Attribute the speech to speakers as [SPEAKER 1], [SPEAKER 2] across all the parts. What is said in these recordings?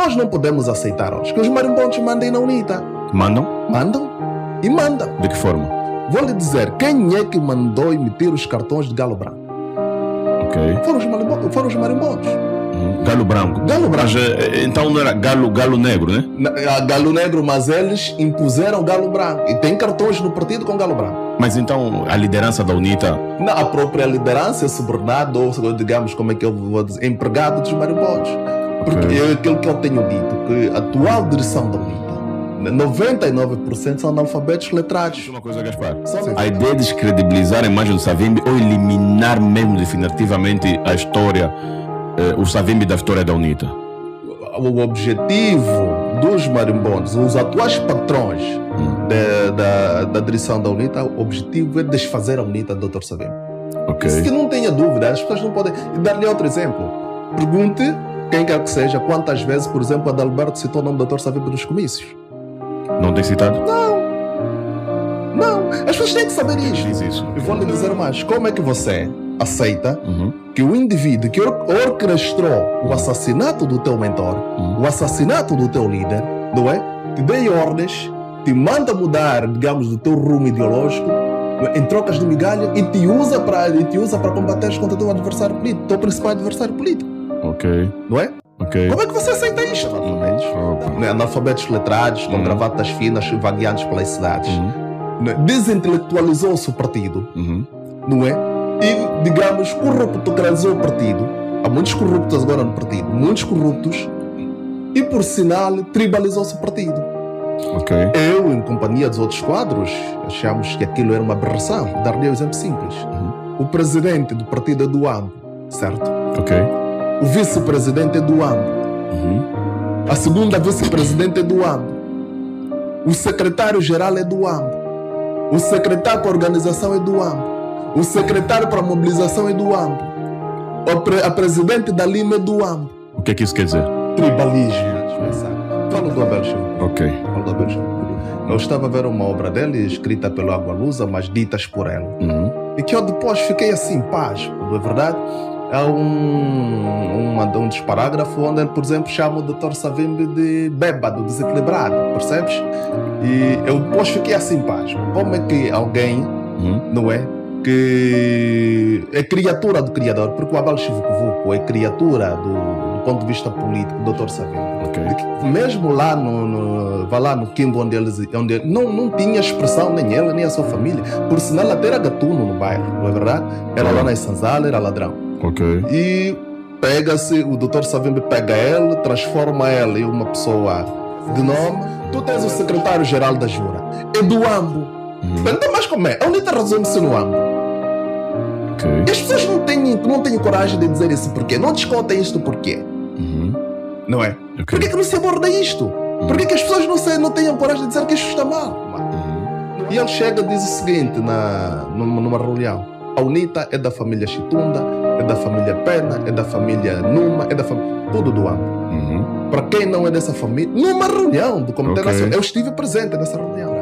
[SPEAKER 1] nós não podemos aceitar hoje que os marimbondos mandem na UNITA.
[SPEAKER 2] Mandam?
[SPEAKER 1] Mandam e mandam.
[SPEAKER 2] De que forma?
[SPEAKER 1] Vou lhe dizer, quem é que mandou emitir os cartões de Galo Branco?
[SPEAKER 2] Ok.
[SPEAKER 1] Foram os marimbondos.
[SPEAKER 2] Galo branco.
[SPEAKER 1] Galo branco.
[SPEAKER 2] Mas então não era galo negro, né?
[SPEAKER 1] Galo negro, mas eles impuseram Galo Branco. E tem cartões no partido com Galo Branco.
[SPEAKER 2] Mas então a liderança da UNITA...
[SPEAKER 1] A própria liderança é subordinado, ou digamos, como é que eu vou dizer, empregado dos marimbondos. Porque é aquilo que eu tenho dito, que a atual direção da UNITA, 99% são analfabetos letrados.
[SPEAKER 2] Uma coisa, Gaspar. A ideia de descredibilizar a imagem do Savimbi ou eliminar mesmo definitivamente a história, o Savimbi da história da UNITA?
[SPEAKER 1] O objetivo dos marimbondos, os atuais patrões da direção da UNITA, o objetivo é desfazer a UNITA do Dr. Savimbi.
[SPEAKER 2] Ok.
[SPEAKER 1] Se não tenha dúvida, as pessoas não podem... E dar-lhe outro exemplo. Pergunte, quem quer que seja, quantas vezes, por exemplo, Adalberto citou o nome do Dr. Savimbi nos comícios.
[SPEAKER 2] Não tem citado?
[SPEAKER 1] Não. As pessoas têm que saber isto.
[SPEAKER 2] Diz isso.
[SPEAKER 1] Eu vou lhe dizer mais. Como é que você aceita que o indivíduo que orquestrou o assassinato do teu mentor, o assassinato do teu líder, não é? Te dê ordens, te manda mudar, digamos, do teu rumo ideológico, em trocas de migalha, e te usa para combater contra o teu adversário político, teu principal adversário político.
[SPEAKER 2] Ok.
[SPEAKER 1] Não é?
[SPEAKER 2] Ok.
[SPEAKER 1] Como é que você aceita isto? Analfabetos letrados, com gravatas finas, vagueantes pelas cidades. Desintelectualizou-se o partido, não é? E, digamos, corruptocrazou o partido. Há muitos corruptos agora no partido, muitos corruptos, e por sinal tribalizou-se o partido.
[SPEAKER 2] Ok.
[SPEAKER 1] Eu, em companhia dos outros quadros, achamos que aquilo era uma aberração. Dar-lhe um exemplo simples. O presidente do partido é do AMBO, certo?
[SPEAKER 2] Ok.
[SPEAKER 1] O vice-presidente é do AMBO. A segunda vice-presidente é do AMBO. O secretário-geral é do AMBO. O secretário para a organização é do AMBO. O secretário para a mobilização é do AMBO. A presidente da Lima é do AMBO.
[SPEAKER 2] O que é que isso quer dizer?
[SPEAKER 1] Tribalismo. Fala do Abel Chico.
[SPEAKER 2] Ok.
[SPEAKER 1] Fala do Abel Chico. Eu estava a ver uma obra dele, escrita pelo Água Lusa, mas ditas por ela. E que eu depois fiquei assim, pasmo, não é verdade? Há um dos parágrafos onde ele, por exemplo, chama o Dr. Savimbi de bêbado, desequilibrado, percebes? E eu depois fiquei assim, pasmo. Como é que alguém, não é? Que é criatura do Criador, porque o Abel Chivucovuco é criatura do ponto de vista político do Dr. Savimbi.
[SPEAKER 2] Ok.
[SPEAKER 1] Mesmo lá vai lá no Quimbo, onde ele não tinha expressão, nem ele, nem a sua família. Por sinal, até era gatuno no bairro, não é verdade? Era lá na Sanzala, era ladrão.
[SPEAKER 2] Ok.
[SPEAKER 1] E pega-se, o Dr. Savimbi pega ele, transforma ele em uma pessoa de nome. Tu tens o secretário-geral da Jura, é do AMBO. Então, mas como é? A UNITA resume-se no AMBO.
[SPEAKER 2] Ok.
[SPEAKER 1] E as pessoas não têm coragem de dizer isso porquê. Não discutem isto porquê. Não é?
[SPEAKER 2] Ok.
[SPEAKER 1] Por que não se aborda isto? Por que as pessoas não têm coragem de dizer que isto está mal? E ele chega e diz o seguinte numa reunião: a UNITA é da família Chitunda, é da família Pena, é da família Numa, é da família... tudo do AMBO. Para quem não é dessa família, numa reunião do Comitê Nacional, eu estive presente nessa reunião.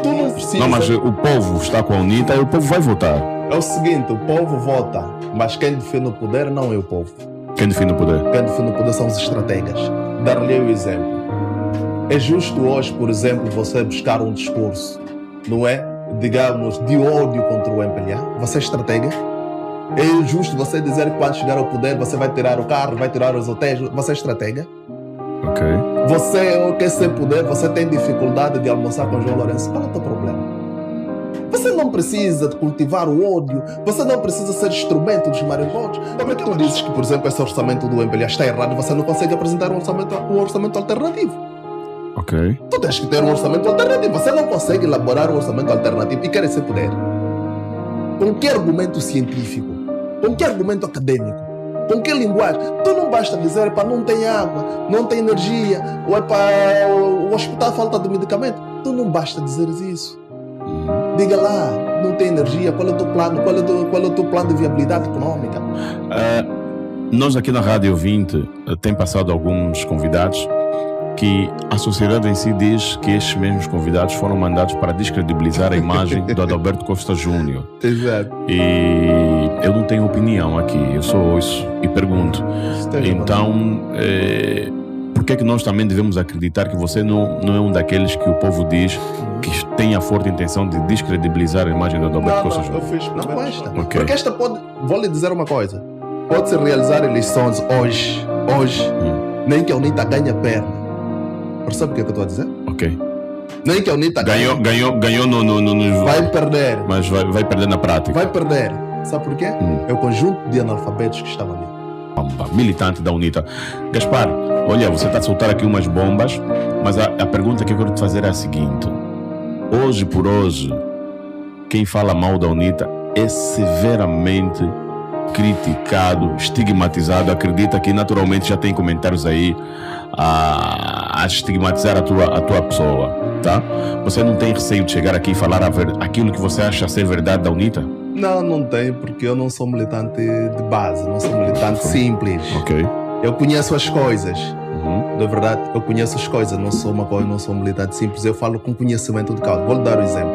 [SPEAKER 1] Tu não precisa...
[SPEAKER 2] Não, mas o povo está com a UNITA e o povo vai votar.
[SPEAKER 1] É o seguinte, o povo vota, mas quem define o poder não é o povo.
[SPEAKER 2] Quem define o poder?
[SPEAKER 1] Quem define o poder são os estrategas. Dar-lhe um exemplo. É justo hoje, por exemplo, você buscar um discurso, não é? Digamos, de ódio contra o MPLA? Você é estratega? É justo você dizer que quando chegar ao poder você vai tirar o carro, vai tirar os hotéis? Você é estratega?
[SPEAKER 2] Ok.
[SPEAKER 1] Você quer ser poder, você tem dificuldade de almoçar com João Lourenço? Qual é o teu problema? Você não precisa de cultivar o ódio, você não precisa ser instrumento dos marimbondos. Como é que tu dizes que, por exemplo, esse orçamento do MPLA está errado e você não consegue apresentar um orçamento alternativo?
[SPEAKER 2] Ok.
[SPEAKER 1] Tu tens que ter um orçamento alternativo. Você não consegue elaborar um orçamento alternativo e querer ser poder. Com que argumento científico? Com que argumento acadêmico? Com que linguagem? Tu não basta dizer, não tem água, não tem energia, ou o hospital falta de medicamento. Tu não basta dizer isso. Diga lá, não tem energia, qual é o teu plano? Qual é o teu plano de viabilidade econômica?
[SPEAKER 2] Nós aqui na Rádio 20 tem passado alguns convidados que a sociedade em si diz que estes mesmos convidados foram mandados para descredibilizar a imagem do Adalberto Costa Júnior.
[SPEAKER 1] Exato.
[SPEAKER 2] E eu não tenho opinião aqui, eu só ouço e pergunto. Então, por que é que nós também devemos acreditar que você não é um daqueles que o povo diz que tem a forte intenção de descredibilizar a imagem do Adalberto Costa Júnior?
[SPEAKER 1] Eu fiz não esta.
[SPEAKER 2] Okay.
[SPEAKER 1] Porque esta pode, vou lhe dizer uma coisa, pode-se realizar eleições hoje, nem que a UNITA ganhe a perna. Percebe o que é que eu estou a dizer?
[SPEAKER 2] Ok.
[SPEAKER 1] Nem que a UNITA
[SPEAKER 2] ganhou no
[SPEAKER 1] vai perder.
[SPEAKER 2] Mas vai perder na prática.
[SPEAKER 1] Vai perder. Sabe por quê? É o conjunto de analfabetos que estavam ali.
[SPEAKER 2] Militante da UNITA. Gaspar, olha, você está a soltar aqui umas bombas, mas a pergunta que eu quero te fazer é a seguinte. Hoje por hoje, quem fala mal da UNITA é severamente criticado, estigmatizado. Acredita que naturalmente já tem comentários aí a estigmatizar a tua pessoa, tá? Você não tem receio de chegar aqui e falar aquilo que você acha ser verdade da UNITA?
[SPEAKER 1] Não tenho, porque eu não sou militante de base, não sou militante simples.
[SPEAKER 2] Ok.
[SPEAKER 1] Eu conheço as coisas. Na verdade, eu conheço as coisas, não sou um militante simples, eu falo com conhecimento de causa. Vou lhe dar um exemplo.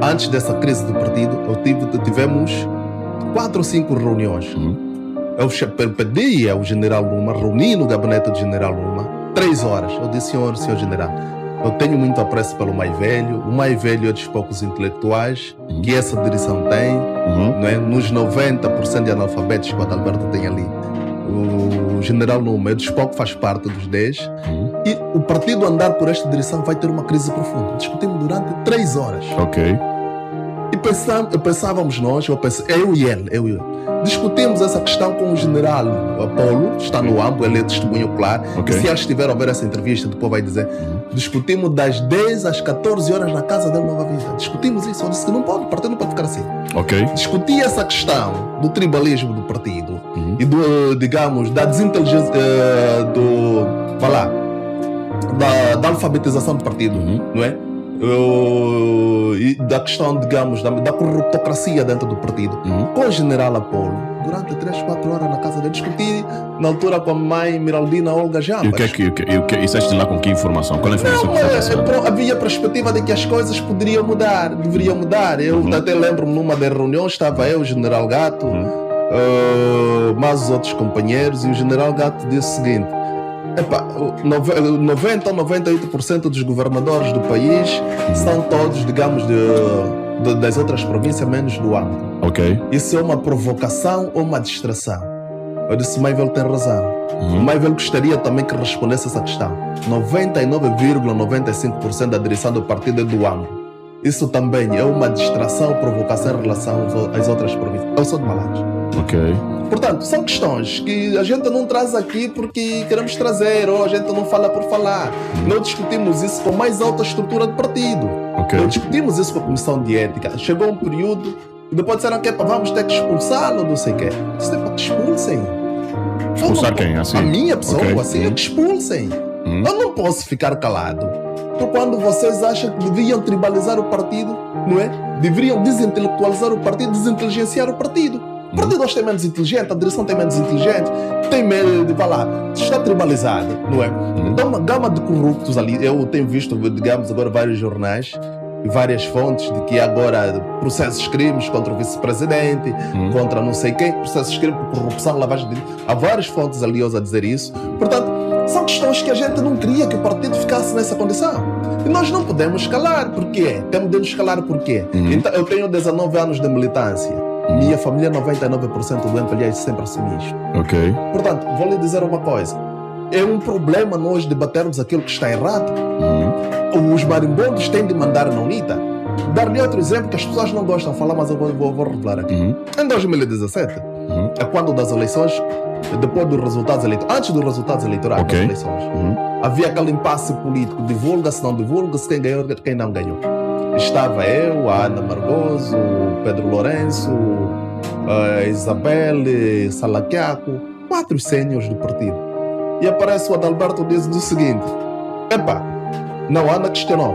[SPEAKER 1] Antes dessa crise do partido, tivemos 4 ou 5 reuniões. Eu pedi ao general Luma, reuni no gabinete do general Luma, 3 horas. Eu disse, senhor general, eu tenho muito apreço pelo mais velho. O mais velho é dos poucos intelectuais que essa direção tem, não é? Nos 90% de analfabetos que o Adalberto tem ali. O general Luma é dos poucos, faz parte dos 10. E o partido andar por esta direção vai ter uma crise profunda. Discutimos durante 3 horas.
[SPEAKER 2] Ok.
[SPEAKER 1] E pensávamos nós, eu e ele, discutimos essa questão com o general Apolo, está no AMBO, ele é testemunho claro.
[SPEAKER 2] Okay.
[SPEAKER 1] E se ele estiver a ver essa entrevista, depois vai dizer, discutimos das 10 às 14 horas na casa dele, Nova Vida. Discutimos isso, eu disse que não pode, o partido não pode ficar assim.
[SPEAKER 2] Ok.
[SPEAKER 1] Discuti essa questão do tribalismo do partido e do, digamos, da desinteligência, da alfabetização do partido, não é? E da questão, digamos, da corruptocracia dentro do partido, com o general Apolo, durante 3, 4 horas na casa dele. Discuti na altura com a mãe Miraldina Olga Jambas.
[SPEAKER 2] E o que de lá com que informação? Qual a informação que foi passada?
[SPEAKER 1] Havia a perspectiva de que as coisas deveriam mudar. Eu até lembro-me numa das reuniões, estava eu, o general Gato, mais os outros companheiros, e o general Gato disse o seguinte: 90 ou 98% dos governadores do país são todos, digamos, das outras províncias, menos do AMBO.
[SPEAKER 2] Ok.
[SPEAKER 1] Isso é uma provocação ou uma distração? Eu disse, o Maivel tem razão. O Maivel gostaria também que respondesse essa questão. 99,95% da direção do partido é do AMBO. Isso também é uma distração ou provocação em relação às outras províncias. Eu sou de Malange.
[SPEAKER 2] Ok.
[SPEAKER 1] Portanto, são questões que a gente não traz aqui porque queremos trazer, ou a gente não fala por falar. Nós discutimos isso com a mais alta estrutura do partido.
[SPEAKER 2] Okay.
[SPEAKER 1] Nós discutimos isso com a Comissão de Ética. Chegou um período e depois disseram que vamos ter que expulsá-lo, não sei o quê. Isso é para que expulsem.
[SPEAKER 2] Expulsar quem? Assim?
[SPEAKER 1] A minha pessoa,
[SPEAKER 2] Okay.
[SPEAKER 1] assim, é que expulsem. Eu não posso ficar calado. Então, quando vocês acham que deviam tribalizar o partido, não é? Deveriam desintelectualizar o partido, desinteligenciar o partido. O partido hoje tem menos inteligente, a direção tem menos inteligente, tem medo de falar, está tribalizado, não é? Então, uma gama de corruptos ali. Eu tenho visto, digamos, agora vários jornais e várias fontes de que agora processos crimes contra o vice-presidente, contra não sei quem, processos crimes por corrupção, lavagem de dinheiro. Há várias fontes ali a dizer isso. Portanto, são questões que a gente não queria que o partido ficasse nessa condição. E nós não podemos calar. Por quê? Temos de nos calar por quê? Então, eu tenho 19 anos de militância. Minha família, 99% do MPLA sempre assumi isto.
[SPEAKER 2] Ok.
[SPEAKER 1] Portanto, vou lhe dizer uma coisa. É um problema nós debatermos aquilo que está errado. Os marimbondos têm de mandar na UNITA. Dar-lhe outro exemplo que as pessoas não gostam de falar, mas eu vou revelar aqui. Em 2017, é quando das eleições, depois dos resultados eleitorais, antes dos resultados eleitorais das eleições, havia aquele impasse político, divulga-se, não divulga-se, quem ganhou, quem não ganhou. Estava eu, a Ana Margoso, o Pedro Lourenço, a Isabelle, Salaquiaco, 4 sêniores do partido. E aparece o Adalberto diz o seguinte: não, a Ana questionou,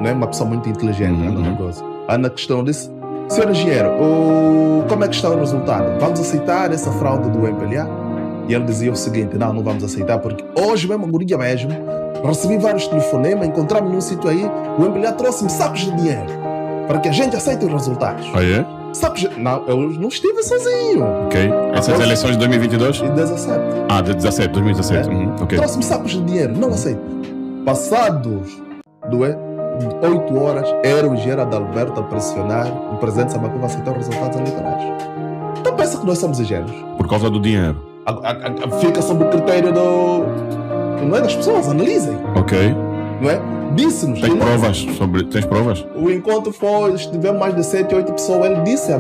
[SPEAKER 1] não é uma pessoa muito inteligente, Ana Margoso. A Ana questionou, disse: senhor engenheiro, como é que está o resultado? Vamos aceitar essa fraude do MPLA? E ele dizia o seguinte: não vamos aceitar, porque hoje mesmo, a guria mesmo, recebi vários telefonemas, encontramos num sítio aí, o MPLA trouxe-me sacos de dinheiro para que a gente aceite os resultados.
[SPEAKER 2] Ah, é?
[SPEAKER 1] Sabes, não, eu não estive sozinho.
[SPEAKER 2] Ok. Essas eleições de 2022?
[SPEAKER 1] Em 17.
[SPEAKER 2] Ah, de 17, 2017. Ok.
[SPEAKER 1] Trouxe-me sacos de dinheiro, não aceito. Passados 8 horas, era o Gerard Alberto a pressionar o presidente Samacu a aceitar os resultados eleitorais. Então pensa que nós somos ingênuos.
[SPEAKER 2] Por causa do dinheiro.
[SPEAKER 1] Fica sob o critério não é das pessoas, analisem.
[SPEAKER 2] Ok.
[SPEAKER 1] Não é? Disse-nos.
[SPEAKER 2] Tens provas?
[SPEAKER 1] O encontro tivemos mais de 7, 8 pessoas. Ele disse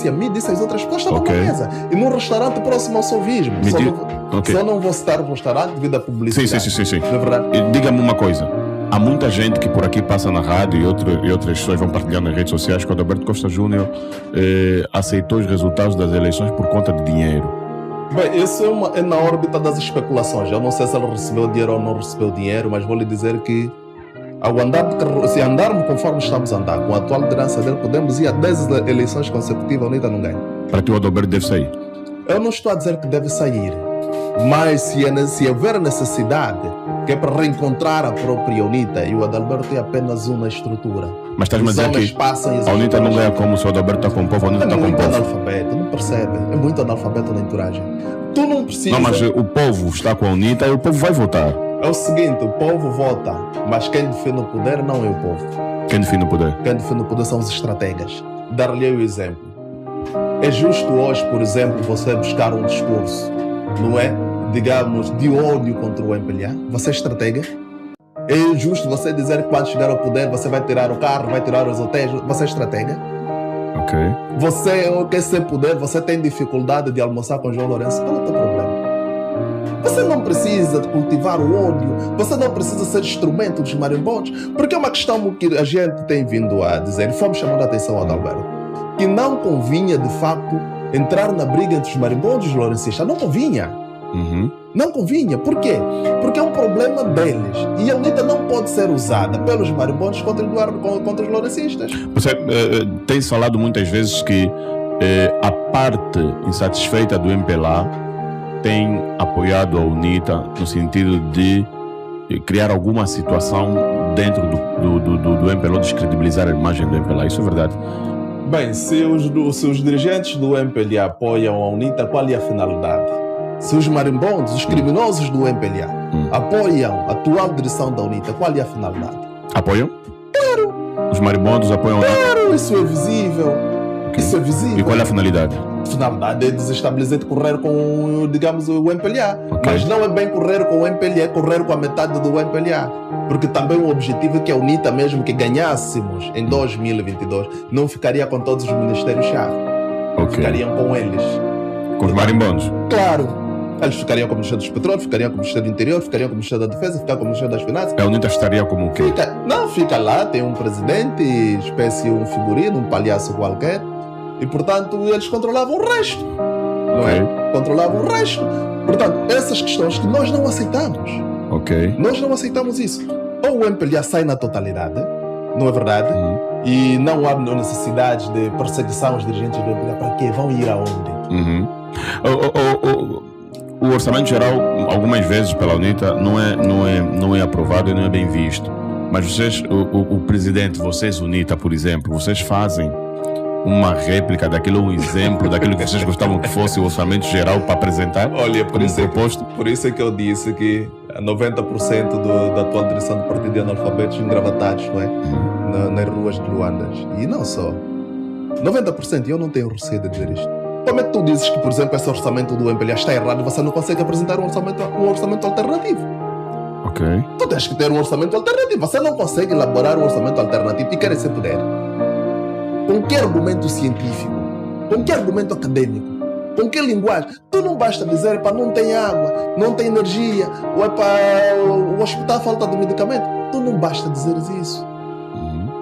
[SPEAKER 1] a mim, disse às outras pessoas, estavam na mesa. E num restaurante próximo ao Sovismo. Só não vou citar o restaurante devido à publicidade.
[SPEAKER 2] Sim.
[SPEAKER 1] Não é verdade?
[SPEAKER 2] E diga-me uma coisa. Há muita gente que por aqui passa na rádio e outras pessoas vão partilhando nas redes sociais que o Adalberto Costa Júnior aceitou os resultados das eleições por conta de dinheiro.
[SPEAKER 1] Bem, isso é na órbita das especulações. Eu não sei se ele recebeu dinheiro ou não recebeu dinheiro, mas vou lhe dizer que se andarmos conforme estamos a andar, com a atual liderança dele, podemos ir a 10 eleições consecutivas, a UNITA não ganha.
[SPEAKER 2] Para ti o Adalberto deve sair?
[SPEAKER 1] Eu não estou a dizer que deve sair, mas se houver necessidade, que é para reencontrar a própria UNITA, e o Adalberto é apenas uma estrutura.
[SPEAKER 2] Mas estás-me a dizer que a UNITA não ganha como se o Adalberto está com o povo, a UNITA está com o povo.
[SPEAKER 1] É muito analfabeto, não percebe? É muito analfabeto na entourage. Tu não precisas...
[SPEAKER 2] Não, mas o povo está com a UNITA e o povo vai votar.
[SPEAKER 1] É o seguinte, o povo vota, mas quem defende o poder não é o povo.
[SPEAKER 2] Quem defende o poder?
[SPEAKER 1] Quem defende o poder são os estrategas. Dar-lhe o exemplo. É justo hoje, por exemplo, você buscar um discurso, não é? Digamos, de ódio contra o MPLA? Você é estratega? É justo você dizer que quando chegar ao poder você vai tirar o carro, vai tirar os hotéis? Você é estratega?
[SPEAKER 2] Ok.
[SPEAKER 1] Você quer ser poder, você tem dificuldade de almoçar com João Lourenço? Qual é o teu problema? Você não precisa de cultivar o ódio, você não precisa ser instrumento dos marimbondos, porque é uma questão que a gente tem vindo a dizer, e fomos chamando a atenção ao Adalberto, que não convinha de facto entrar na briga entre os marimbondos e os lourencistas. Não convinha. Não convinha. Por quê? Porque é um problema deles. E a UNITA não pode ser usada pelos marimbondos contra os lourencistas.
[SPEAKER 2] Você tem falado muitas vezes que a parte insatisfeita do MPLA tem apoiado a UNITA no sentido de criar alguma situação dentro do MPLA, descredibilizar a imagem do MPLA. Isso é verdade?
[SPEAKER 1] Bem, se os dirigentes do MPLA apoiam a UNITA, qual é a finalidade? Se os marimbondos, os criminosos do MPLA, apoiam a atual direção da UNITA, qual é a finalidade?
[SPEAKER 2] Apoiam?
[SPEAKER 1] Claro!
[SPEAKER 2] Os marimbondos apoiam a UNITA?
[SPEAKER 1] Claro, isso é visível. Okay. Isso é visível.
[SPEAKER 2] E qual é a finalidade?
[SPEAKER 1] A finalidade é desestabilizar, correr com, digamos, o MPLA. Okay. Mas não é bem correr com o MPLA, é correr com a metade do MPLA. Porque também o objetivo é que a UNITA, mesmo que ganhássemos em 2022, não ficaria com todos os ministérios-chave. Okay. Ficariam com eles.
[SPEAKER 2] Com os marimbondos?
[SPEAKER 1] Claro. Eles ficariam com o Ministério dos Petróleos, ficariam com o Ministério do Interior, ficariam com o Ministério da Defesa, ficariam com o Ministério das Finanças.
[SPEAKER 2] A UNITA estaria como o quê?
[SPEAKER 1] Fica lá, tem um presidente, espécie um figurino, um palhaço qualquer. E, portanto, eles controlavam o resto. Não é? Controlavam o resto. Portanto, essas questões que nós não aceitamos. Nós não aceitamos isso. Ou o MPLA sai na totalidade, não é verdade? E não há necessidade de perseguição aos dirigentes do MPLA. Para quê? Vão ir aonde?
[SPEAKER 2] O orçamento geral, algumas vezes pela UNITA, não é aprovado e não é bem visto. Mas vocês, o presidente, vocês UNITA, por exemplo, vocês fazem uma réplica daquilo, um exemplo daquilo que vocês gostavam que fosse o orçamento geral para apresentar?
[SPEAKER 1] Olha, por isso é que eu disse que 90% da atual direção do partido é analfabetos engravatados, não é? Nas ruas de Luanda. E não só. 90%, eu não tenho receio de dizer isto. Como é que tu dizes que, por exemplo, esse orçamento do MPLA está errado e você não consegue apresentar um orçamento alternativo? Tu tens que ter um orçamento alternativo. Você não consegue elaborar um orçamento alternativo e querer ser poder. Com que argumento científico? Com que argumento acadêmico? Com que linguagem? Tu não basta dizer, não tem água, não tem energia, ou o hospital falta de medicamento. Tu não basta dizer isso.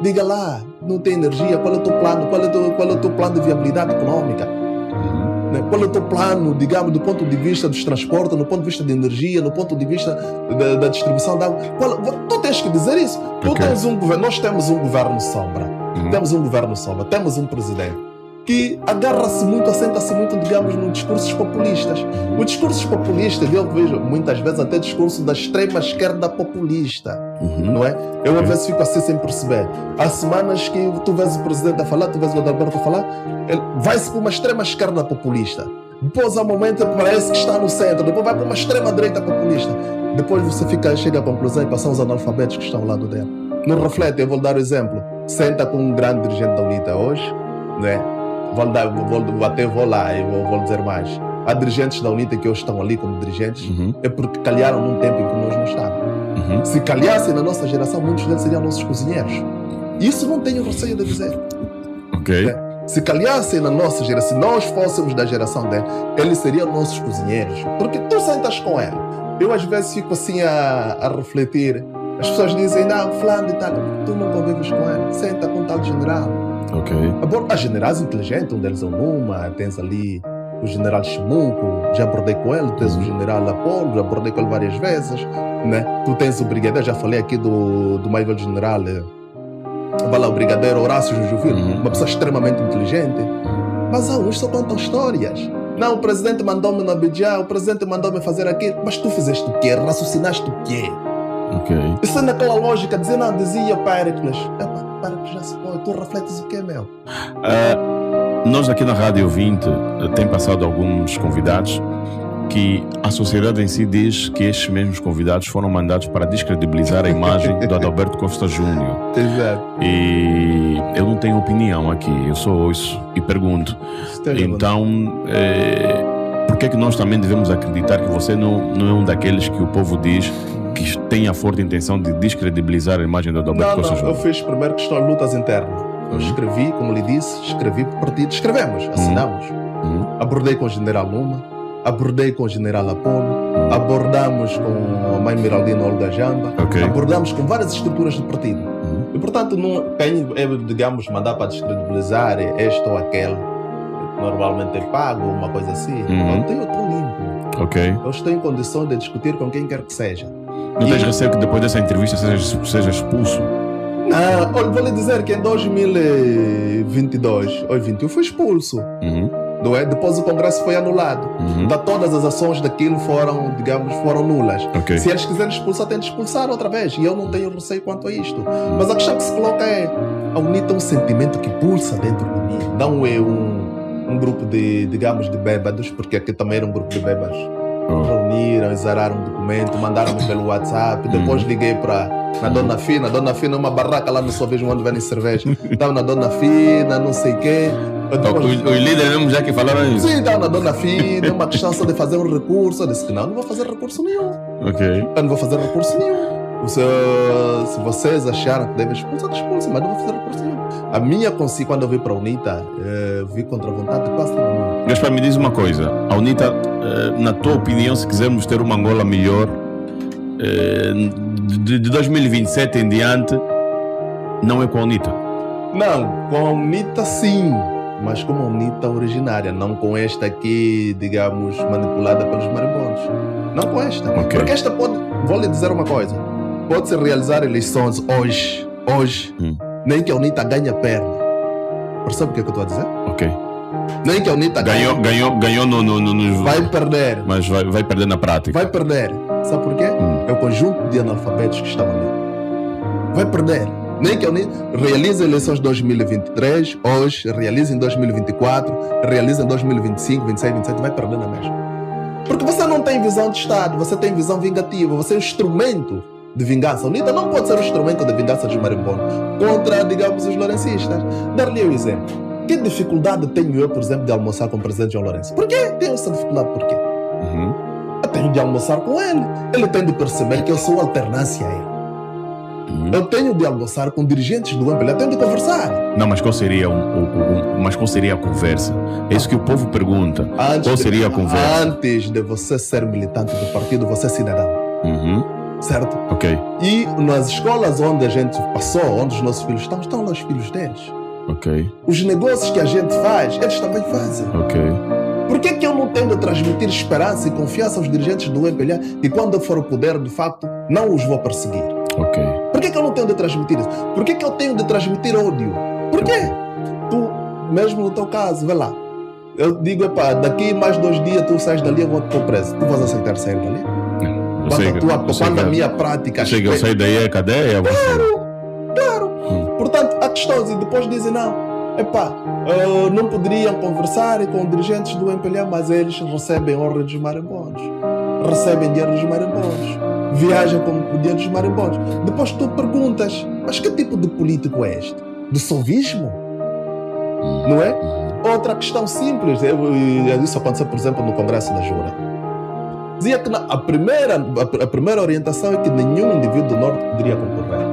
[SPEAKER 1] Diga lá, não tem energia, qual é o teu plano? Qual é o teu plano de viabilidade econômica? Qual é o teu plano, digamos, do ponto de vista dos transportes, no ponto de vista de energia, no ponto de vista da distribuição de água? Tu tens que dizer isso. Nós temos um governo sombra. Temos um governo sombra, temos um presidente que agarra-se muito, assenta-se muito, digamos, nos discursos populistas. Os discursos populistas, eu vejo muitas vezes até discurso da extrema esquerda populista, não é? Eu às vezes fico assim sem perceber. Há semanas que tu vês o presidente a falar, tu vês o Adalberto a falar, ele vai-se para uma extrema esquerda populista. Depois, há um momento, parece que está no centro, depois vai para uma extrema direita populista. Depois você chega à conclusão e passam os analfabetos que estão ao lado dele. Não reflete, eu vou dar o exemplo. Senta com um grande dirigente da UNITA hoje, né? Vou lá e vou dizer mais. Há dirigentes da UNITA que hoje estão ali como dirigentes, é porque calharam num tempo em que nós não estávamos. Se calhassem na nossa geração, muitos deles seriam nossos cozinheiros. Isso não tenho receio de dizer.
[SPEAKER 2] Ok.
[SPEAKER 1] Né? Se calhassem na nossa geração, se nós fôssemos da geração dele, eles seriam nossos cozinheiros. Porque tu sentas com ele. Eu às vezes fico assim a refletir. As pessoas dizem, não, fulano e tal, tu não convives com ele, senta com tal general.
[SPEAKER 2] Ok.
[SPEAKER 1] Há generais inteligentes, um deles é o Numa, tens ali o general Chimuco, já abordei com ele, tens o general Apolo, já abordei com ele várias vezes, né? Tu tens o brigadeiro, já falei aqui do mais velho general, vai lá, o brigadeiro Horácio Jujuvil, uma pessoa extremamente inteligente, mas há uns só contam histórias. Não, o presidente mandou-me na Abidjan, o presidente mandou-me fazer aquilo, mas tu fizeste o quê? Raciocinaste o quê?
[SPEAKER 2] Ok.
[SPEAKER 1] Isso é naquela lógica, dizia Péricles, Péricles já se foi, tu refletes o quê, meu?
[SPEAKER 2] Nós aqui na Rádio 20 tem passado alguns convidados que a sociedade em si diz que estes mesmos convidados foram mandados para descredibilizar a imagem do Adalberto Costa Júnior.
[SPEAKER 1] Exato.
[SPEAKER 2] E eu não tenho opinião aqui, eu só ouço e pergunto. Então, por que é que nós também devemos acreditar que você não é um daqueles que o povo diz que tem a forte intenção de descredibilizar a imagem do Adalberto Costa Júnior?
[SPEAKER 1] Eu fiz primeiro questão de lutas internas. Eu escrevi, como lhe disse, escrevi para o partido, escrevemos, assinamos. Abordei com o general Numa, abordei com o general Apolo, abordamos com a mãe Miraldina Olga Jamba, abordamos com várias estruturas do partido. E, portanto, não quem digamos, mandar para descredibilizar este ou aquele, normalmente é pago, uma coisa assim. Eu estou limpo. Eu estou em condição de discutir com quem quer que seja.
[SPEAKER 2] Não tens receio que depois dessa entrevista seja expulso?
[SPEAKER 1] Não, olha, vou lhe dizer que em 2022 ou 2021 fui expulso. Não é? Depois o Congresso foi anulado. Todas as ações daquilo foram nulas. Se eles quiserem expulsar, têm de expulsar outra vez. E eu não tenho receio quanto a isto. Mas a questão que se coloca é: a UNITA é um sentimento que pulsa dentro de mim. Não é um grupo de bêbados, porque aqui também era um grupo de bêbados. Reuniram, exararam um documento, mandaram-me pelo WhatsApp. Depois liguei para na Dona Fina. Dona Fina é uma barraca lá no Só Vejo onde vendem cerveja. Estava na Dona Fina, não sei o quê.
[SPEAKER 2] Os líderes mesmo já que falaram isso?
[SPEAKER 1] Sim, estava na Dona Fina, uma questão só de fazer um recurso. Eu disse que não vou fazer recurso nenhum. Eu não vou fazer recurso nenhum. Se vocês acharam que devem expulsar, expulsem, mas não vou fazer recurso nenhum. A minha consciência, quando eu vim para a UNITA, vi contra a vontade de quase todo mundo.
[SPEAKER 2] Gaspar, me diz uma coisa. A UNITA, na tua opinião, se quisermos ter uma Angola melhor, de 2027 em diante, não é com a UNITA?
[SPEAKER 1] Não, com a UNITA sim, mas com a UNITA originária, não com esta aqui, digamos, manipulada pelos marimbondos. Não com esta. Porque esta pode, vou lhe dizer uma coisa, pode-se realizar eleições hoje, nem que a UNITA ganhe a perna. Percebe o que é que eu estou a dizer? Nem que a UNITA
[SPEAKER 2] ganhou no
[SPEAKER 1] vai perder.
[SPEAKER 2] Mas vai perder na prática.
[SPEAKER 1] Vai perder. Sabe por quê? É o conjunto de analfabetos que estão ali. Vai perder. Nem que a UNITA realize eleições em 2023, hoje, realize em 2024, realize em 2025, 26, 27, vai perder na mesma. Porque você não tem visão de Estado, você tem visão vingativa, você é um instrumento de vingança. A UNITA não pode ser um instrumento de vingança dos marimbondos contra, digamos, os lourencistas. Dar-lhe um exemplo. Que dificuldade tenho eu, por exemplo, de almoçar com o presidente João Lourenço? Por quê? Tenho essa dificuldade, por quê? Eu tenho de almoçar com ele. Ele tem de perceber que eu sou alternância a ele. Eu tenho de almoçar com dirigentes do MPLA, eu tenho de conversar.
[SPEAKER 2] Não, mas qual seria a conversa? É isso que o povo pergunta. Qual seria a conversa?
[SPEAKER 1] Antes de você ser militante do partido, você é cidadão. Certo? E nas escolas onde a gente passou, onde os nossos filhos estão lá os filhos deles. Os negócios que a gente faz, eles também fazem. Por que eu não tenho de transmitir esperança e confiança aos dirigentes do MPLA e quando eu for ao poder, de facto, não os vou perseguir? Por que eu não tenho de transmitir isso? Por que eu tenho de transmitir ódio? Por quê? Tu mesmo no teu caso, vê lá. Eu digo, daqui mais 2 dias tu sais dali, eu vou te pôr preso. Tu vais aceitar sair dali? Quando a minha prática...
[SPEAKER 2] Eu saio daí é cadeia?
[SPEAKER 1] Claro. Portanto, há questões e depois dizem, não, não poderiam conversar com dirigentes do MPLA, mas eles recebem honra dos marimbondos. Recebem dinheiro dos marimbondos. Viajam com o dinheiro dos marimbondos. Depois tu perguntas, mas que tipo de político é este? Do sovismo? Não é? Outra questão simples, isso aconteceu, por exemplo, no Congresso da Jura. Dizia que a primeira orientação é que nenhum indivíduo do Norte poderia concorrer.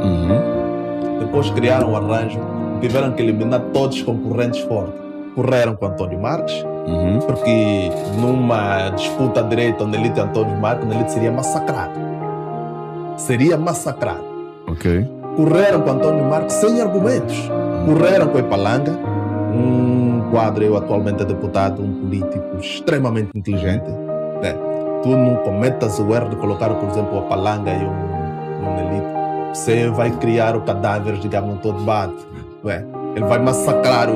[SPEAKER 1] Depois criaram um arranjo, tiveram que eliminar todos os concorrentes fortes. Correram com Antônio Marques, porque numa disputa direita onde ele tem Antônio Marques, ele seria massacrado.
[SPEAKER 2] Ok.
[SPEAKER 1] Correram com Antônio Marques sem argumentos. Correram com Ipalanga, um quadro, eu atualmente é deputado, um político extremamente inteligente. Tu não cometas o erro de colocar, por exemplo, a Palanga e um Nelito. Você vai criar o cadáver, digamos, no todo debate. Ele vai massacrar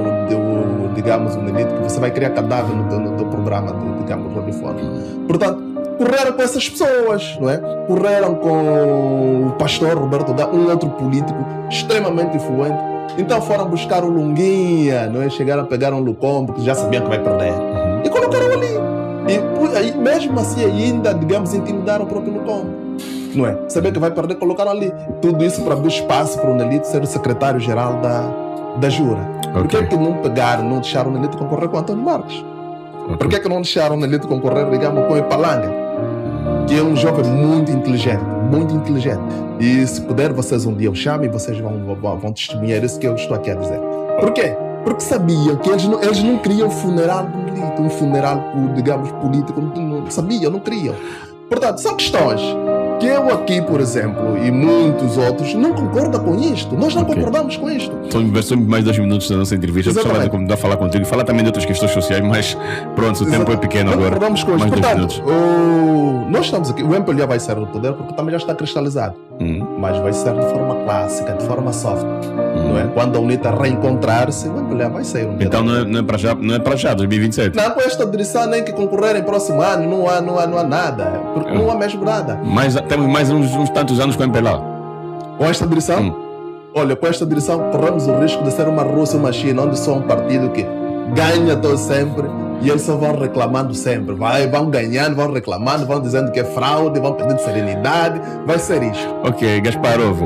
[SPEAKER 1] digamos, o Nelito, que você vai criar cadáver no teu programa, digamos, radiofónico. Portanto, correram com essas pessoas, não é? Correram com o pastor Roberto Dá, um outro político extremamente influente. Então foram buscar o Lunguinha, não é? Chegaram a pegar um Lucom, porque já sabiam que vai perder. E colocaram ali. E mesmo assim ainda, digamos, intimidaram o próprio Lucom. Não é? Saber que vai perder, colocaram ali. Tudo isso para abrir espaço para o Nelito ser o secretário-geral da Jura. Por que que não deixaram o Nelito concorrer com o Antônio Marques? Por que não deixaram o Nelito concorrer, digamos, com o Ipalanga? Que é um jovem muito inteligente. E se puder, vocês um dia o chamem e vocês vão testemunhar isso que eu estou aqui a dizer. Por quê? Porque sabiam que eles não queriam um funeral do Nelito, um funeral, digamos, político. Não queriam. Portanto, são questões que eu aqui, por exemplo, e muitos outros, não concordam com isto. Nós não concordamos com isto.
[SPEAKER 2] São mais 2 minutos da nossa entrevista. Eu precisava de falar contigo e falar também de outras questões sociais, mas pronto, o tempo é pequeno agora.
[SPEAKER 1] Não concordamos com isto.
[SPEAKER 2] Portanto,
[SPEAKER 1] nós estamos aqui, o MPLA vai sair do poder porque também já está cristalizado. Mas vai ser de forma clássica, de forma soft. Não é? Quando a UNITA reencontrar-se, o MPLA vai sair um dia.
[SPEAKER 2] Então não é para já, 2027?
[SPEAKER 1] Não, com esta direção nem que concorrerem próximo ano, não há nada. Porque não há mesmo nada.
[SPEAKER 2] Mas temos mais uns tantos anos com o MPLA.
[SPEAKER 1] Com esta direção? Olha, com esta direção corremos o risco de ser uma Rússia, uma China, onde só um partido que ganha todo sempre e eles só vão reclamando sempre. Vão ganhando, vão reclamando, vão dizendo que é fraude, vão pedindo serenidade. Vai ser isto.
[SPEAKER 2] Ok, Gasparov,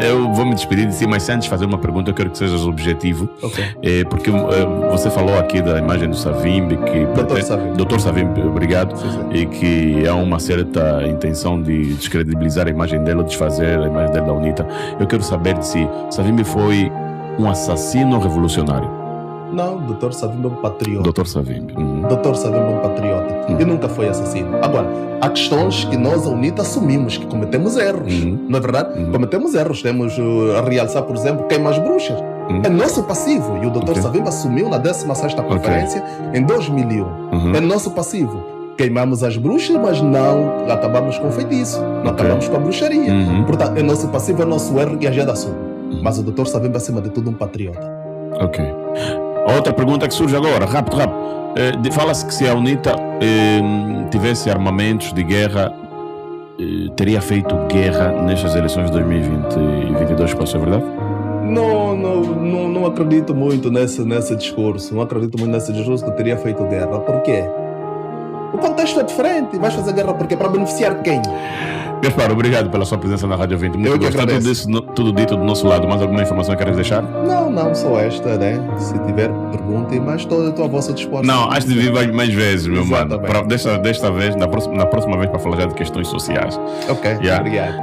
[SPEAKER 2] eu vou me despedir de si, mas antes de fazer uma pergunta, eu quero que sejas objetivo.
[SPEAKER 1] Okay.
[SPEAKER 2] Porque você falou aqui da imagem do Savimbi, Dr. Savimbi, obrigado, sim. E que há uma certa intenção de descredibilizar a imagem dela, desfazer a imagem dela da UNITA. Eu quero saber se Savimbi foi um assassino revolucionário.
[SPEAKER 1] Não, Dr. Savimbi é um patriota.
[SPEAKER 2] Dr. Savimbi.
[SPEAKER 1] Dr. Savimbi é um patriota. E nunca foi assassino. Agora, há questões que nós, a UNITA, assumimos que cometemos erros. Não é verdade? Cometemos erros. Temos a realçar, por exemplo, queima as bruxas. É nosso passivo. E o Dr. Savimbi assumiu na 16ª conferência em 2001. É nosso passivo. Queimamos as bruxas, mas não acabamos com o feitiço. Não acabamos com a bruxaria. Portanto, é nosso passivo, é nosso erro e a gente assume. Mas o Dr. Savimbi, acima de tudo, um patriota.
[SPEAKER 2] Ok. Outra pergunta que surge agora, rápido. Fala-se que se a UNITA tivesse armamentos de guerra, teria feito guerra nestas eleições de 2022, pode ser verdade?
[SPEAKER 1] Não acredito muito nesse discurso. Não acredito muito nesse discurso que teria feito guerra. Por quê? O contexto é diferente. Vais fazer guerra por quê? Para beneficiar quem?
[SPEAKER 2] Gaspar, obrigado pela sua presença na Rádio 20. Muito gostoso. Tudo dito do nosso lado. Mais alguma informação que queres deixar?
[SPEAKER 1] Não, só esta, né? Se tiver, perguntem, mas estou à vossa disposição.
[SPEAKER 2] Não, acho que vir mais vezes, meu mano. Desta vez, na próxima vez, para falar já de questões sociais.
[SPEAKER 1] Ok, obrigado.